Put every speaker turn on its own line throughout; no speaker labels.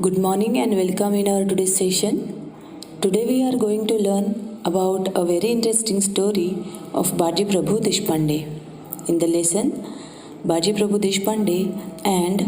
Good morning and welcome in our today's session. Today we are going to learn about a very interesting story of Baji Prabhu Deshpande. In the lesson, Baji Prabhu Deshpande and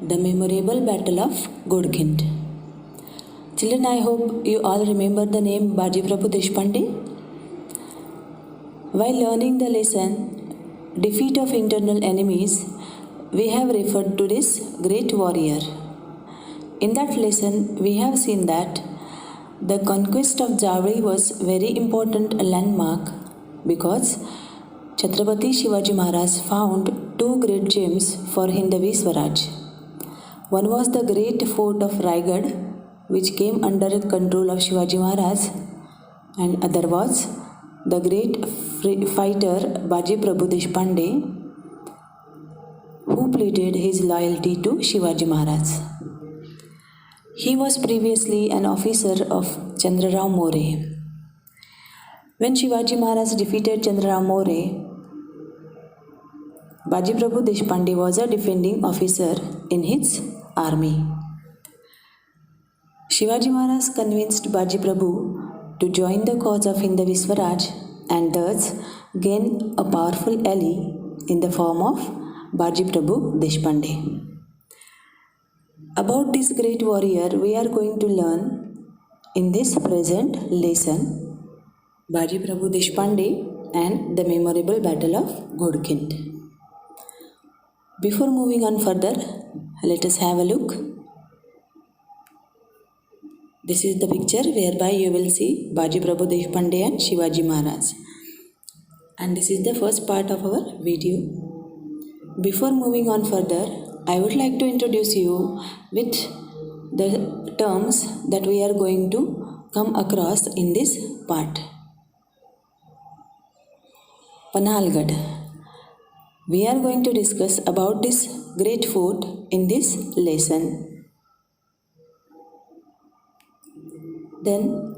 the memorable battle of Ghodkhind. Children, I hope you all remember the name Baji Prabhu Deshpande. While learning the lesson, Defeat of Internal Enemies, we have referred to this great warrior. In that lesson, we have seen that the conquest of Javri was very important landmark because Chhatrapati Shivaji Maharaj found two great gems for Hindavi Swaraj. One was the great fort of Raigad, which came under control of Shivaji Maharaj, and other was the great fighter Baji Prabhu Deshpande, who pleaded his loyalty to Shivaji Maharaj. He was previously an officer of Chandrarao More. When Shivaji Maharaj defeated Chandrarao More, Baji Prabhu Deshpande was a defending officer in his army. Shivaji Maharaj convinced Baji Prabhu to join the cause of Hindavi Swaraj and thus gain a powerful ally in the form of Baji Prabhu Deshpande. About this great warrior, we are going to learn in this present lesson Baji Prabhu Deshpande and the memorable battle of Ghodkhind. Before moving on further, let us have a look. This is the picture whereby you will see Baji Prabhu Deshpande and Shivaji Maharaj. And this is the first part of our video. Before moving on further, I would like to introduce you with the terms that we are going to come across in this part. Panhalgad. We are going to discuss about this great fort in this lesson. Then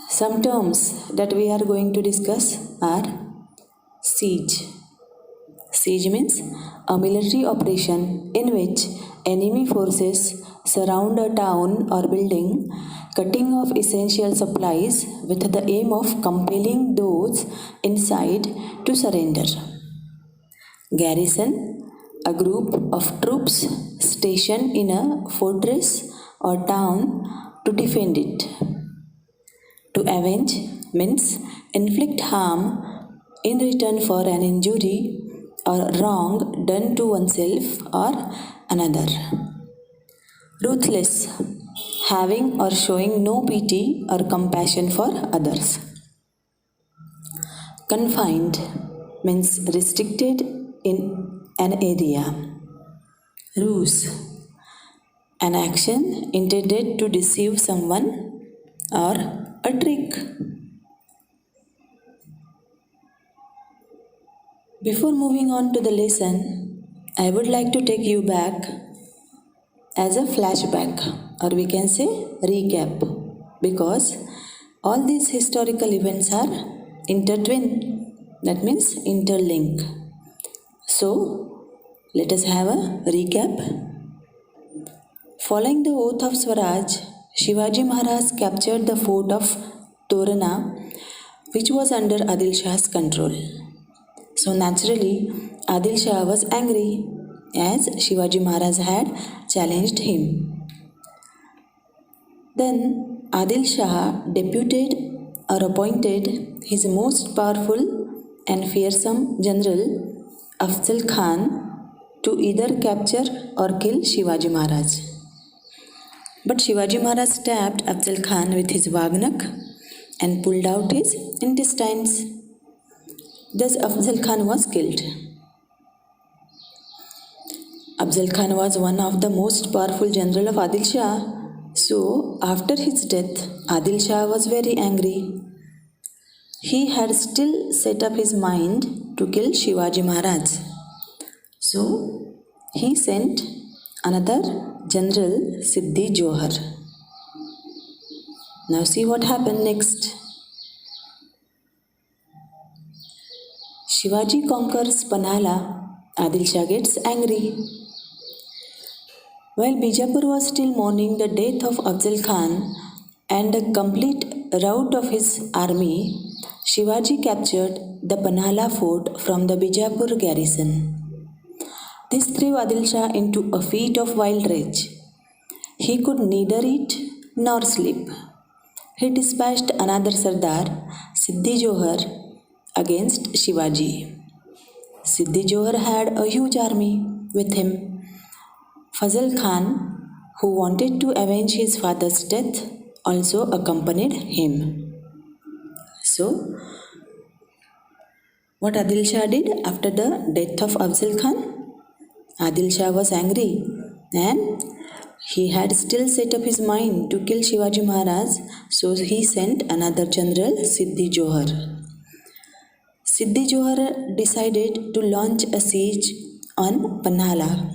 some terms that we are going to discuss are siege. Siege means a military operation in which enemy forces surround a town or building, cutting off essential supplies with the aim of compelling those inside to surrender. Garrison, a group of troops stationed in a fortress or town to defend it. To avenge means inflict harm in return for an injury or wrong done to oneself or another. Ruthless, having or showing no pity or compassion for others. Confined means restricted in an area. Ruse, an action intended to deceive someone or a trick. Before moving on to the lesson, I would like to take you back as a flashback, or we can say recap, because all these historical events are intertwined, that means interlink. So, let us have a recap. Following the oath of Swaraj, Shivaji Maharaj captured the fort of Torana, which was under Adil Shah's control. So naturally, Adil Shah was angry as Shivaji Maharaj had challenged him. Then Adil Shah deputed or appointed his most powerful and fearsome general Afzal Khan to either capture or kill Shivaji Maharaj. But Shivaji Maharaj stabbed Afzal Khan with his Vagnak and pulled out his intestines. Thus Afzal Khan was killed. Afzal Khan was one of the most powerful general of Adil Shah. So after his death, Adil Shah was very angry. He had still set up his mind to kill Shivaji Maharaj. So he sent another general, Siddhi Johar. Now see what happened next. Shivaji conquers Panhala. Adil Shah gets angry. While Bijapur was still mourning the death of Afzal Khan and the complete rout of his army, Shivaji captured the Panhala fort from the Bijapur garrison. This threw Adil Shah into a fit of wild rage. He could neither eat nor sleep. He dispatched another Sardar, Siddhi Johar, against Shivaji. Siddhi Johar had a huge army with him. Fazal Khan, who wanted to avenge his father's death, also accompanied him. So, what Adil Shah did after the death of Afzal Khan? Adil Shah was angry and he had still set up his mind to kill Shivaji Maharaj, so he sent another general, Siddhi Johar. Siddhi Johar decided to launch a siege on Panhala,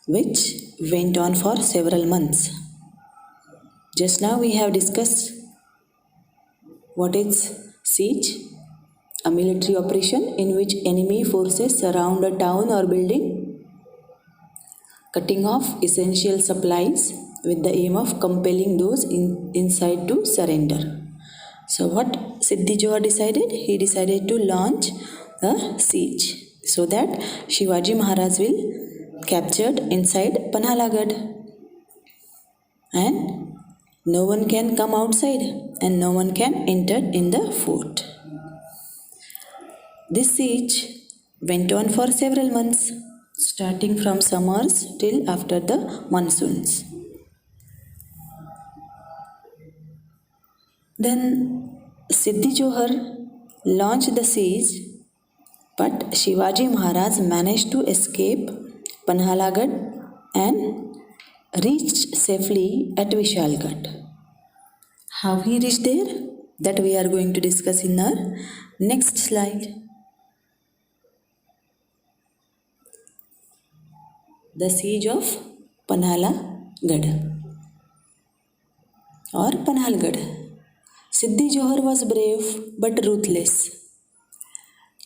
which went on for several months. Just now we have discussed what is siege, a military operation in which enemy forces surround a town or building, cutting off essential supplies with the aim of compelling those inside to surrender. So what Siddhi Johar decided? He decided to launch a siege so that Shivaji Maharaj will captured inside Panhalagad and no one can come outside and no one can enter in the fort. This siege went on for several months, starting from summers till after the monsoons. Then Siddhi Johar launched the siege, but Shivaji Maharaj managed to escape Panhalagad and reached safely at Vishalghat. How he reached there? That we are going to discuss in our next slide. The siege of Panhalagad or Panhalgad. Siddhi Johar was brave but ruthless.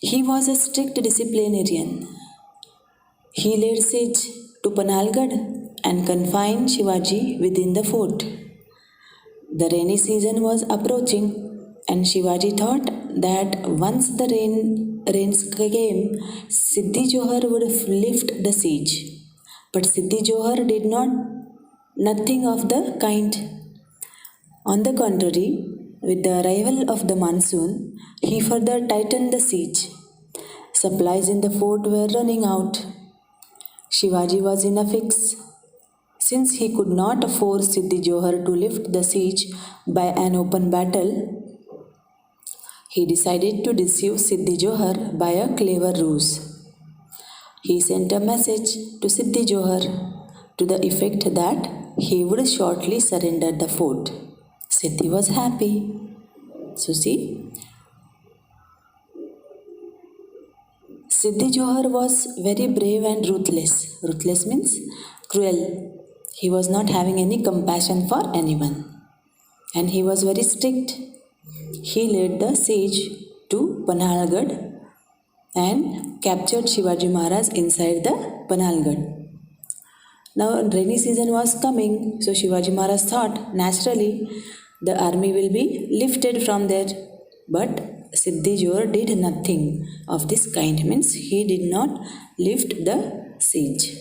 He was a strict disciplinarian. He laid siege to Panhalgad and confined Shivaji within the fort. The rainy season was approaching and Shivaji thought that once the rains came, Siddhi Johar would lift the siege. But Siddhi Johar did nothing of the kind. On the contrary, with the arrival of the monsoon, he further tightened the siege. Supplies in the fort were running out. Shivaji was in a fix. Since he could not force Siddhi Johar to lift the siege by an open battle, he decided to deceive Siddhi Johar by a clever ruse. He sent a message to Siddhi Johar to the effect that he would shortly surrender the fort. Siddhi was happy. So see, Siddhi Johar was very brave and ruthless. Ruthless means cruel. He was not having any compassion for anyone. And he was very strict. He led the siege to Panhalgad and captured Shivaji Maharaj inside the Panhalgad. Now rainy season was coming, so Shivaji Maharaj thought naturally the army will be lifted from there. But Siddhi Johar did nothing of this kind, means he did not lift the siege.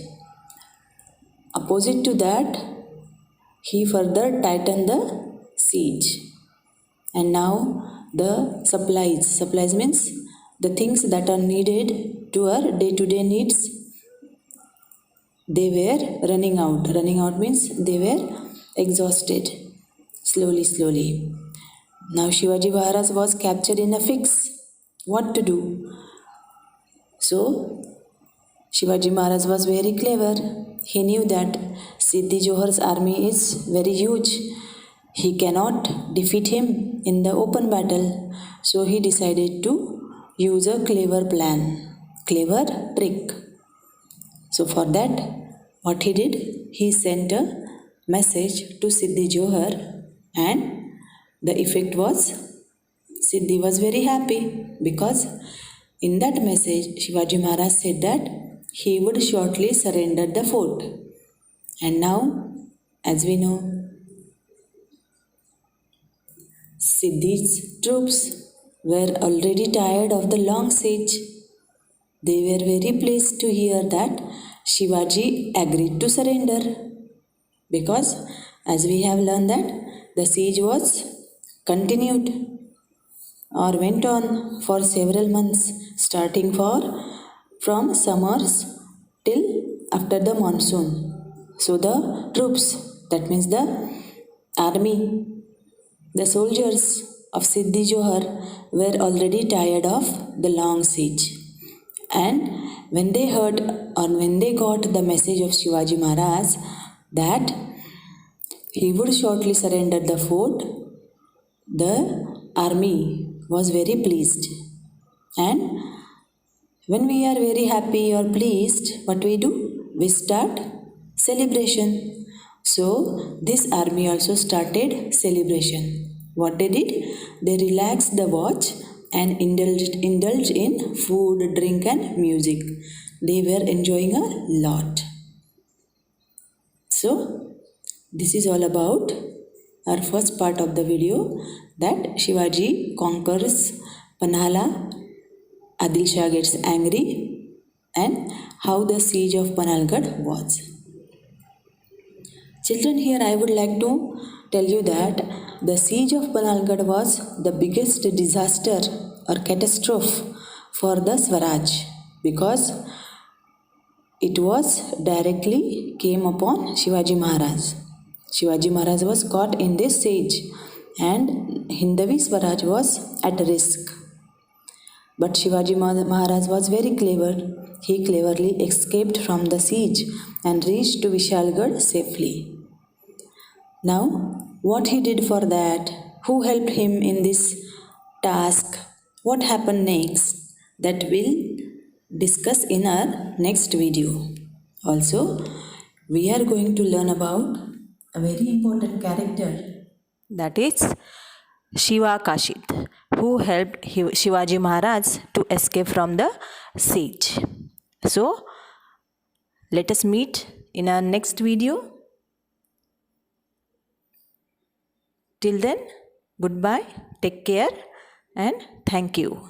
Opposite to that, he further tightened the siege. And now the supplies means the things that are needed to our day-to-day needs, they were running out. Running out means they were exhausted. Slowly. Now Shivaji Maharaj was captured in a fix. What to do? So Shivaji Maharaj was very clever. He knew that Siddhi Johar's army is very huge. He cannot defeat him in the open battle. So he decided to use a clever plan, clever trick. So for that, what he did? He sent a message to Siddhi Johar and the effect was Siddhi was very happy because in that message Shivaji Maharaj said that he would shortly surrender the fort. And now, as we know, Siddhi's troops were already tired of the long siege. They were very pleased to hear that Shivaji agreed to surrender because, as we have learned, that the siege was continued or went on for several months, starting from summers till after the monsoon. So the troops, that means the army, the soldiers of Siddhi Johar were already tired of the long siege. And when they heard or when they got the message of Shivaji Maharaj that he would shortly surrender the fort, the army was very pleased. And when we are very happy or pleased, what we do? We start celebration. So this army also started celebration. What they did? They relaxed the watch and indulged in food, drink and music. They were enjoying a lot. So this is all about our first part of the video, that Shivaji conquers Panhala, Adil Shah gets angry, and how the siege of Panalgarh was. Children, here I would like to tell you that the siege of Panalgarh was the biggest disaster or catastrophe for the Swaraj because it was directly came upon Shivaji Maharaj. Shivaji Maharaj was caught in this siege and Hindavi Swaraj was at risk. But Shivaji Maharaj was very clever. He cleverly escaped from the siege and reached to Vishalgarh safely. Now, what he did for that? Who helped him in this task? What happened next? That we'll discuss in our next video. Also, we are going to learn about a very important character, that is Shiva Kashid, who helped Shivaji Maharaj to escape from the siege. So, let us meet in our next video. Till then, goodbye, take care, and thank you.